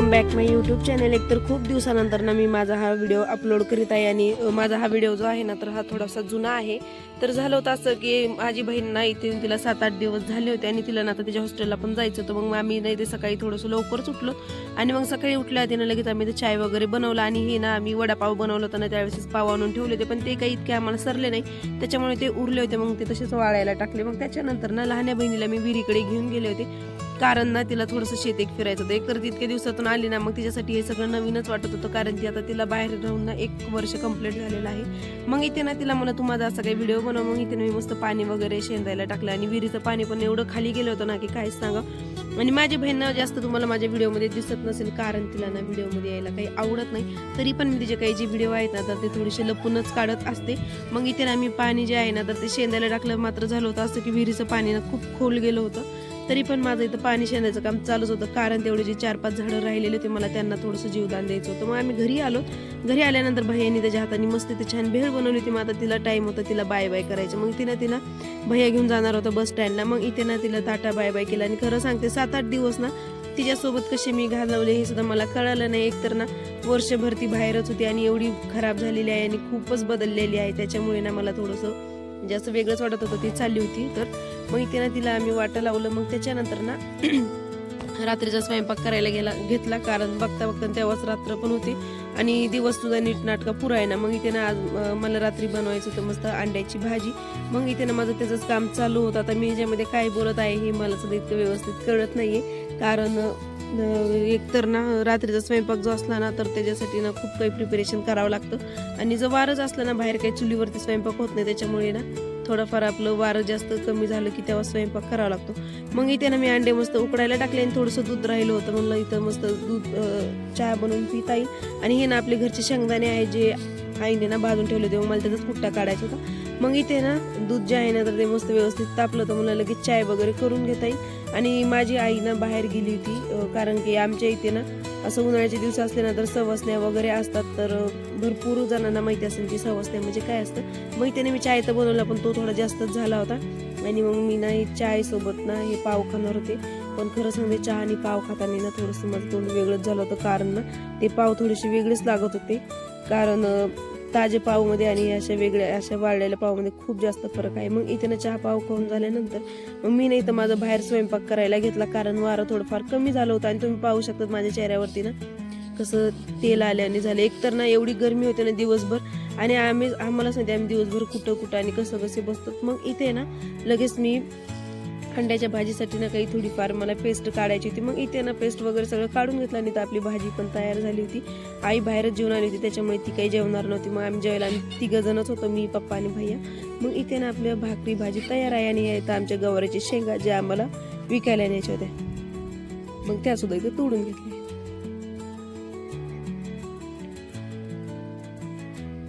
Welcome back माय YouTube channel. एक तर खूप दिवसानंतर ना मी माझा हा व्हिडिओ अपलोड करीत आहे आणि माझा हा व्हिडिओ जो आहे ना तर हा थोडासा जुना आहे। तर झालं होतं असं की माझी बहीण ना इथे तिला 7-8 दिवस झाले होते आणि तिला ना आता तिच्या हॉस्टेलला पण जायचं होतं। मग आम्ही नाही ते सकाळी थोडंसं लवकरच उठलो आणि मग सकाळी उठल्या तिने लगेच आम्ही ते चाय वगैरे बनवला आणि हे ना आम्ही वडापाव बनवलं होतं ना त्यावेळेस पाव आणून ठेवले होते, पण ते काही इतके आम्हाला सरले नाही त्याच्यामुळे ते उरले होते। मग ते तसेच वाळायला टाकले। मग त्याच्यानंतर ना लहान्या बहिणीला मी विहिरीकडे घेऊन गेले होते कारण ना तिला थोडंसं शेतीत फिरायचं होतं। एक तर तितके दिवसातून आली ना मग तिच्यासाठी हे सगळं नवीनच वाटत होतं कारण ती आता तिला बाहेर राहून ना 1 वर्ष कंप्लीट झालेलं आहे। मग इथे ना तिला मला तू माझा असा काही व्हिडिओ बनव। मग इथे मी मस्त पाणी वगैरे शेंदायला टाकलं आणि विहिरीचं पाणी पण एवढं खाली गेलं होतं ना की काहीच सांगा। आणि माझी बहीण ना जास्त तुम्हाला माझ्या व्हिडिओमध्ये दिसत नसेल कारण तिला ना व्हिडिओमध्ये यायला काही आवडत नाही, तरी पण मी तिचे काही जे व्हिडिओ आहेत ना तर ते थोडेसे लपूनच काढत असते। मग इथे ना मी पाणी जे आहे ना तर ते शेंदायला टाकलं, मात्र झालं होतं असं की विहिरीचं पाणी ना खूप खोल गेलं होतं, तरी पण माझं इथं पाणी शेंदायचं काम चालूच होतं कारण तेवढे जे 4-5 झाडं राहिलेले होते मला त्यांना थोडंसं जीवदान द्यायचं होतं। मग आम्ही घरी आलो। घरी आल्यानंतर भैयानी त्याच्या हाताने मस्त ते छान भेळ बनवली होती। मग आता तिला टाइम होता, तिला बाय बाय करायचं। मग तिला भैया घेऊन जाणार होता बस स्टँडला। मग इथे ना तिला टाटा बाय बाय केला आणि खरं सांगते 7-8 दिवस ना तिच्यासोबत कसे मी घालवले हे सुद्धा मला कळालं नाही। एकतर ना वर्षभर ती बाहेरच होती आणि एवढी खराब झालेली आहे आणि खूपच बदललेली आहे, त्याच्यामुळे ना मला थोडंसं म्हणजे असं वेगळंच वाटत होतं ती चालली होती तर। मग इथे ना तिला आम्ही वाटं लावलं। मग त्याच्यानंतर ना रात्रीचा स्वयंपाक करायला घेतला कारण बघता तेव्हाच रात्र पण होती आणि दिवस सुद्धा नीटनाटका पुरा आहे ना। मग इथे ना आज मला रात्री बनवायचं होतं मस्त अंड्याची भाजी। मग इथे ना माझं त्याचंच काम चालू होतं। आता मी याच्यामध्ये काय बोलत आहे हे मला सुद्धा इतकं व्यवस्थित कळत नाहीये कारण एकतर ना रात्रीचा स्वयंपाक जो असला ना तर त्याच्यासाठी ना खूप काही प्रिपरेशन करावं लागतं आणि जर वारच असलं ना बाहेर काही चुलीवरती स्वयंपाक होत नाही, त्याच्यामुळे ना थोडंफार आपलं वारं जास्त कमी झालं की तेव्हा स्वयंपाक करावा लागतो। मग इथे ना मी अंडे मस्त उकडायला टाकले आणि थोडंसं दूध राहिलं होतं, म्हणलं इथं मस्त दूध चहा बनवून पिता येईल। आणि हे ना आपले घरचे शेंगदाणे आहे जे आईने ना भाजून ठेवले होते, मला त्याचाच कुट्टा काढायचा होता। मग इथे ना दूध जे आहे ना तर ते मस्त व्यवस्थित तापलं तर मला लगेच चाय वगैरे करून घेता येईल। आणि माझी आई ना बाहेर गेली होती कारण की आमच्या इथे ना असं उन्हाळ्याचे दिवस असले ना तर सवसण्या वगैरे असतात, तर भरपूर जणांना माहिती असेल की सवसण्या म्हणजे काय असतं। मग इथे मी चाय तर बनवला पण तो थोडा जास्तच झाला होता आणि मग मी ना चाय सोबत ना हे पाव खाणार होते। पण खरं सांगते चहा आणि पाव खाताना ना थोडंसं माझं तोंड वेगळंच झालं होतं कारण ना ते पाव थोडेसे वेगळेच लागत होते कारण ताजे पावमध्ये आणि अशा वाळलेल्या पावमध्ये खूप जास्त फरक आहे। मग इथे ना चहा पाव खाऊन झाल्यानंतर मग मी नाही तर माझं बाहेर स्वयंपाक करायला घेतला कारण वारं थोडंफार कमी झालं होतं आणि तुम्ही पाहू शकता माझ्या चेहऱ्यावरती ना कसं तेल आल्याने झालं। एकतर ना एवढी गरमी होते ना दिवसभर आणि आम्हाला सांगते आम्ही दिवसभर कुठं आणि कसे बसतो। मग इथे ना लगेच मी अंड्याच्या भाजीसाठी ना काही थोडीफार मला पेस्ट काढायची होती। मग इथे ना पेस्ट वगैरे सगळं काढून घेतलं आणि तर आपली भाजी पण तयार झाली होती। आई बाहेरच जेवण आली होती त्याच्यामुळे ती काही जेवणार नव्हती। मग आम्ही जेवायला आम्ही 3 जणच होतो, मी पप्पा आणि भैया। मग इथे ना आपल्या भाकरी भाजी तयार आहे आणि इथं आमच्या गवारीची शेंगा ज्या आम्हाला विकायला न्यायच्या होत्या मग त्या सुद्धा इथे तोडून घेतल्या।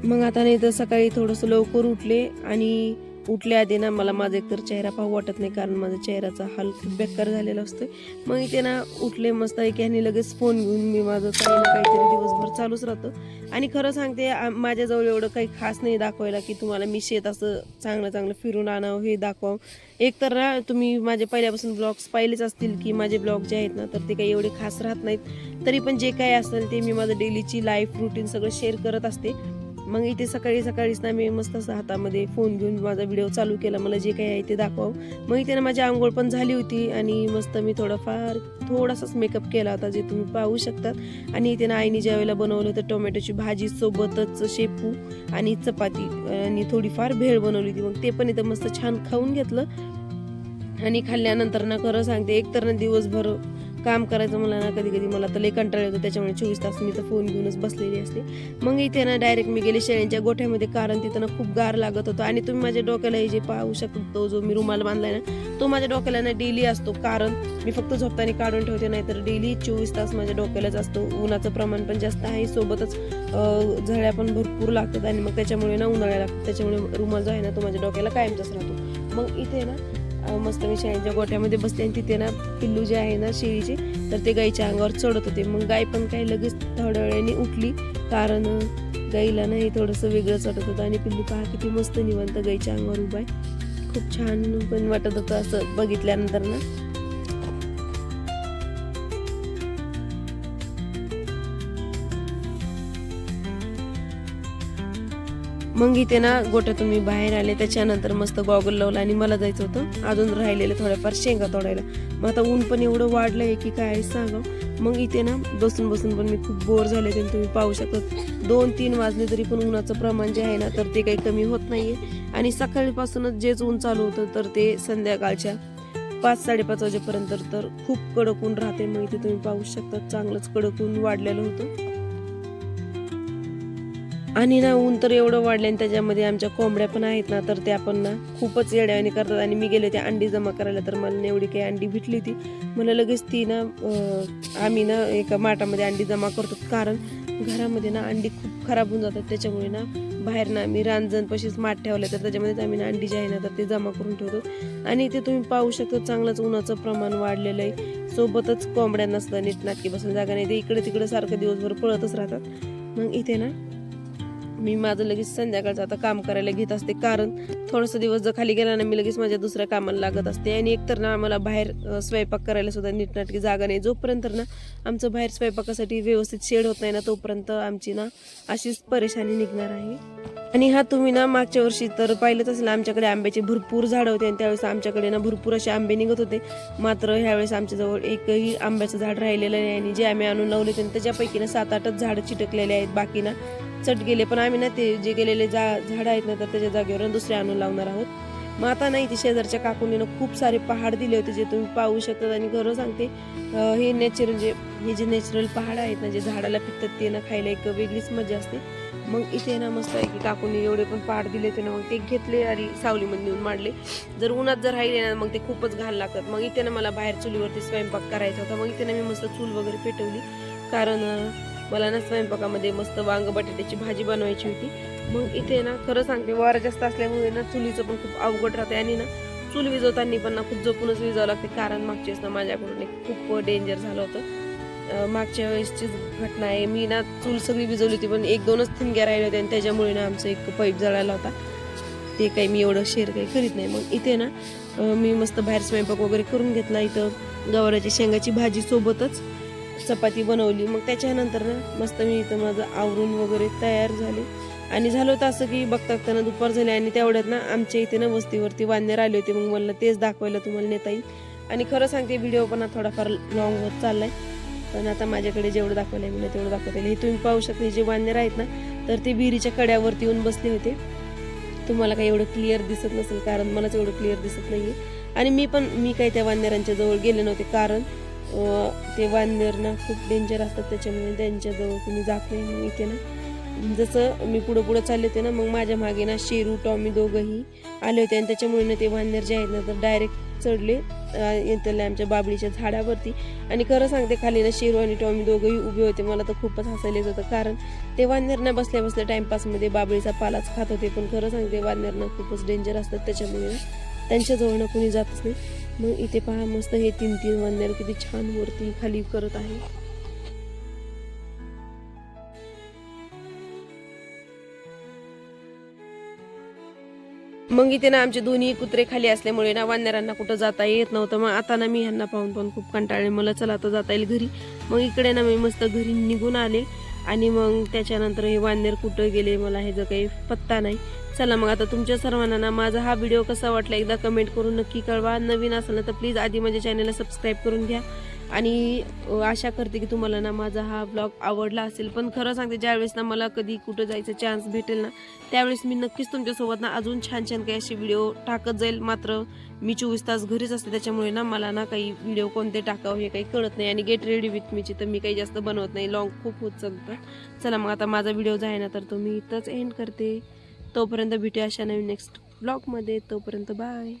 मग आता नाही तर सकाळी थोडंसं लवकर उठले आणि उठल्या आधी ना मला माझा एकतर चेहरा पाहू वाटत नाही कारण माझा चेहऱ्याचा हाल खूप बेकार झालेला असतोय। मग इथे ना उठले मस्त की आणि लगेच फोन घेऊन मी माझं काही ना काहीतरी दिवसभर चालूच राहतं। आणि खरं सांगते माझ्याजवळ एवढं काही खास नाही दाखवायला की तुम्हाला मी शेत असं चांगलं फिरून आणावं हे दाखवावं। एकतर ना तुम्ही माझे पहिल्यापासून ब्लॉग्स पाहिलेच असतील की माझे ब्लॉग जे आहेत ना तर ते काही एवढे खास राहत नाहीत, तरी पण जे काही असेल ते मी माझं डेलीची लाईफ रुटीन सगळं शेअर करत असते। मग इथे सकाळीच ना मी मस्त असं हातामध्ये फोन घेऊन माझा व्हिडिओ चालू केला, मला जे काही आहे ते दाखवावं। मग इथे ना माझी आंघोळ पण झाली होती आणि मस्त मी थोडासाच मेकअप केला होता जे तुम्ही पाहू शकतात। आणि इथे ना आईने ज्यावेळेला बनवलं होतं टोमॅटोची भाजी सोबतच शेपू आणि चपाती आणि थोडीफार भेळ बनवली होती। मग ते पण इथं मस्त छान खाऊन घेतलं आणि खाल्ल्यानंतर ना खरं सांगते एकतर ना दिवसभर काम करायचं मला ना कधी मला तर लई कंटाळा येतो, त्याच्यामुळे 24 तास मी तर फोन घेऊनच बसलेली असते। मग इथे ना डायरेक्ट मी गेले शेळ्यांच्या गोठ्यामध्ये कारण तिथं ना खूप गार लागत होतं आणि तुम्ही माझ्या डोक्याला हे जे पाहू शकतो जो मी रुमाल बांधलाय ना तो माझ्या डोक्याला ना डेली असतो कारण मी फक्त झोपताना काढून ठेवते, नाही तर डेली 24 तास माझ्या डोक्यालाच असतो। उन्हाचं प्रमाण पण जास्त आहे, सोबतच झळ्या पण भरपूर लागतात आणि मग त्याच्यामुळे ना उन्हाळ्या लागतात, त्याच्यामुळे रुमाल जो आहे ना तो माझ्या डोक्याला कायमचाच राहतो। मग इथे ना मस्त मी शेळ्यांच्या गोठ्यामध्ये बसते आणि तिथे ना पिल्लू जे आहे ना शेळीचे तर ते गाईच्या अंगावर चढत होते। मग गाय पण काही लगेच थोड्या वेळाने उठली कारण गाईला ना हे थोडंसं वेगळंच वाटत होतं आणि पिल्लू पहा किती मस्त निवांत गाईच्या अंगावर उभा आहे, खूप छान पण वाटत होतं असं बघितल्यानंतर ना। मग इथे ना गोट्यातून मी बाहेर आले, त्याच्यानंतर मस्त गॉगल लावला आणि मला जायचं होतं अजून राहिलेले थोड्याफार शेंगा तोडायला. मग आता ऊन पण एवढं वाढलंय की काय सांगावं. मग इथे ना बसून बसून पण मी खूप बोर झाले, ते तुम्ही पाहू शकता. 2-3 वाजले तरी पण उन्हाचं प्रमाण जे आहे ना तर ते काही कमी होत नाहीये. आणि सकाळीपासूनच जेच ऊन चालू होतं तर ते संध्याकाळच्या 5-5:30 वाजेपर्यंत तर खूप कडक ऊन राहते. मग इथे तुम्ही पाहू शकता चांगलंच कडक ऊन वाढलेलं होतं. आणि ना ऊन तर एवढं वाढलं आणि त्याच्यामध्ये आमच्या कोंबड्या पण आहेत ना तर त्या पण ना खूपच येड्यावानी करतात. आणि मी गेले होते अंडी जमा करायला, तर मला एवढी काही अंडी भेटली होती. मला लगेच ती ना आम्ही ना एका माठामध्ये अंडी जमा करतो, कारण घरामध्ये ना अंडी खूप खराब होऊन जातात. त्याच्यामुळे ना बाहेर ना आम्ही रांजण पशीच माठ ठेवलं, तर त्याच्यामध्येच आम्ही ना अंडी जे आहे ना तर ते जमा करून ठेवतो. आणि इथे तुम्ही पाहू शकता चांगलंच उन्हाचं प्रमाण वाढलेलं आहे. सोबतच कोंबड्यांना सुद्धा नीटनाटकी बसून जागा नाही, ते इकडे तिकडे सारखं दिवसभर पळतच राहतात. मग इथे ना मी माझं लगेच संध्याकाळचं आता काम करायला घेत असते, कारण थोडंसं दिवस जर खाली गेला ना मी लगेच माझ्या दुसऱ्या कामाला लागत असते. आणि एकतर ना आम्हाला बाहेर स्वयंपाक करायला सुद्धा नीटनाटकी जागा नाही. जोपर्यंत ना आमचं बाहेर स्वयंपाकासाठी व्यवस्थित शेड होत नाही ना तोपर्यंत आमची ना अशीच परेशानी निघणार आहे. आणि हा तुम्ही ना मागच्या वर्षी तर पाहिलंच असेल, आमच्याकडे आंब्याची भरपूर झाडं होते आणि त्यावेळेस आमच्याकडे ना भरपूर असे आंबे निघत होते. मात्र ह्यावेळेस आमच्याजवळ एकही आंब्याचं झाड राहिलेलं नाही. आणि जे आम्ही आणून लावले होते त्याच्यापैकी ना 7-8च झाडं चिटकलेले आहेत, बाकी ना चट गेले. पण आम्ही ना ते जे गेलेले झाडं आहेत ना तर त्याच्या जागेवर दुसरे आणून लावणार आहोत. मग आता नाही, ते शेजारच्या काकूंनी ना खूप सारे पहाड दिले होते जे तुम्ही पाहू शकता. आणि खरं सांगते हे हे जे नॅचरल पहाड आहेत ना जे झाडाला पिकतात ते ना खायला एक वेगळीच मजा असते. मग इथे ना मस्त आहे की काकूंनी एवढे पण पहाड दिले होते ना, मग ते घेतले आणि सावलीमध्ये नेऊन मांडले. जर उन्हात जर राहिले ना मग ते खूपच घाण लागतात. मग इथे ना मला बाहेर चुलीवरती स्वयंपाक करायचा होता. मग इथे ना मी मस्त चूल वगैरे पेटवली, कारण मला ना स्वयंपाकामध्ये मस्त वांग बटाट्याची भाजी बनवायची होती. मग इथे ना खरं सांगते वारा जास्त असल्यामुळे ना चुलीचं पण खूप अवघड राहते. आणि ना चूल विजवताना पण ना खूप जपूनच विजावं लागते, कारण मागच्या वेळेस ना माझ्याकडून एक खूप डेंजर झालं होतं. मागच्या वेळेसचीच घटना आहे. मी ना चूल सगळी विजवली होती पण 1-2च थिंग्या राहिल्या होत्या आणि त्याच्यामुळे ना आमचा एक पाईप जळाला होता. ते काही मी एवढं शेअर काही करीत नाही. मग इथे ना मी मस्त बाहेर स्वयंपाक वगैरे करून घेतला. इथं गवाराची शेंगाची भाजी सोबतच चपाती बनवली. मग त्याच्यानंतर ना मस्त मी इथं माझं आवरून वगैरे तयार झाले. आणि झालं होतं असं की बघता बघताना दुपार झाली आणि तेवढ्यात ना आमच्या इथे ना वस्तीवरती वानर आले होते. मग मला तेच दाखवायला तुम्हाला नेता येईल. आणि खरं सांगते व्हिडिओ पण थोडाफार लॉंग होत चाललाय, पण आता माझ्याकडे जेवढं दाखवलंय मी तेवढं दाखवता येईल. हे तुम्ही पाहू शकता, जे वानर आहेत ना तर ते विहिरीच्या कड्यावरती येऊन बसले होते. तुम्हाला काही एवढं क्लिअर दिसत नसेल, कारण मलाच एवढं क्लिअर दिसत नाहीये. आणि मी काही त्या वानरांच्या जवळ गेले नव्हते, कारण ते वानर ना खूप डेंजर असतात, त्याच्यामुळे त्यांच्याजवळ तुम्ही जात नाही. मग इथे ना जसं मी पुढं चालले होते ना मग माझ्या मागे ना शेरू टॉमी दोघंही आले होते. आणि त्याच्यामुळे ना ते वानर जे आहेत ना तर डायरेक्ट चढले त्याला आमच्या बाबळीच्या झाडावरती. आणि खरं सांगते खाली ना शेरू आणि टॉमी दोघंही उभे होते. मला तर खूपच हसायला येत होतं, कारण ते वानर ना बसल्या टाइमपासमध्ये बाबळीचा पालाच खात होते. पण खरं सांगते वानर ना खूपच डेंजर असतात, त्याच्यामुळे त्यांच्याजवळ ना कोणी जातच नाही. मग इथे पहा मस्त हे 3 वानर किती छान वरती खाली करत आहे. मग इथे ना आमचे दोन्ही कुत्रे खाली असल्यामुळे ना वानरांना कुठं जाता येत नव्हतं. मग आता ना मी ह्यांना पाहून पण खूप कंटाळले. मला चला आता जाता येईल घरी. मग इकडे ना मी मस्त घरी निघून आले. आणि मग त्याच्यानंतर हे वानर कुठं गेले मला हे जो काही पत्ता नाही. चला मग आता तुमच्या सर्वांना ना माझा हा व्हिडिओ कसा वाटला एकदा कमेंट करून नक्की कळवा. नवीन असेल ना तर प्लीज आधी माझ्या चॅनलला सबस्क्राईब करून घ्या. आणि आशा करते की तुम्हाला ना माझा हा ब्लॉग आवडला असेल. पण खरं सांगते ज्यावेळेस ना मला कधी कुठं जायचं चान्स भेटेल ना त्यावेळेस मी नक्कीच तुमच्यासोबत ना अजून छान काही असे व्हिडिओ टाकत जाईल. मात्र मी 24 तास घरीच असते, त्याच्यामुळे ना मला ना काही व्हिडिओ कोणते टाकावं हे काही कळत नाही. आणि गेट रेडी विथ मीची तर मी काही जास्त बनवत नाही, लॉंग खूप होत चालतं. चला मग आता माझा व्हिडिओ जो आहे ना तर तो मी इथंच एंड करते. तोपर्यंत भेटूया अशा नवीन नेक्स्ट ब्लॉगमध्ये. तोपर्यंत बाय.